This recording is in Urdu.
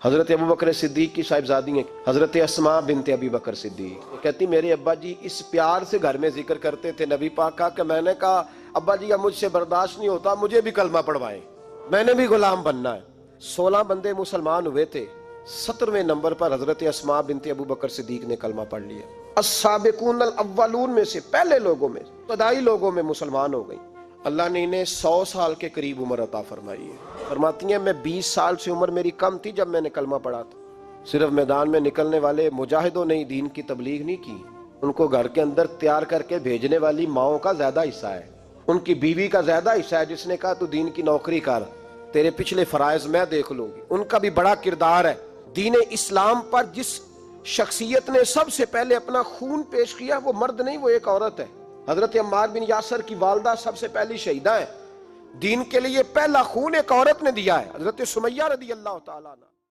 حضرت ابو بکر صدیق کی صاحبزادی ہیں حضرت اسماء بنت ابی بکر صدیق، کہتی میرے ابا جی اس پیار سے گھر میں ذکر کرتے تھے نبی پاک کا کہ میں نے کہا ابا جی اب مجھ سے برداشت نہیں ہوتا، مجھے بھی کلمہ پڑھوائیں، میں نے بھی غلام بننا ہے۔ 16 بندے مسلمان ہوئے تھے، 17ویں نمبر پر حضرت اسماء بنت ابو بکر صدیق نے کلمہ پڑھ لیا۔ السابقون الاولون میں سے، پہلے لوگوں میں، ابتدائی لوگوں میں مسلمان ہو گئی۔ اللہ نے انہیں 100 سال کے قریب عمر عطا فرمائی ہے۔ فرماتی ہیں میں 20 سال سے عمر میری کم تھی جب میں نے کلمہ پڑھا تھا۔ صرف میدان میں نکلنے والے مجاہدوں نے دین کی تبلیغ نہیں کی، ان کو گھر کے اندر تیار کر کے بھیجنے والی ماؤں کا زیادہ حصہ ہے، ان کی بیوی کا زیادہ حصہ ہے جس نے کہا تو دین کی نوکری کر، تیرے پچھلے فرائض میں دیکھ لوں گی۔ ان کا بھی بڑا کردار ہے۔ دین اسلام پر جس شخصیت نے سب سے پہلے اپنا خون پیش کیا وہ مرد نہیں، وہ ایک عورت ہے۔ حضرت عمار بن یاسر کی والدہ سب سے پہلی شہیدہ ہے۔ دین کے لیے پہلا خون ایک عورت نے دیا ہے، حضرت سمیہ رضی اللہ تعالیٰ عنہ۔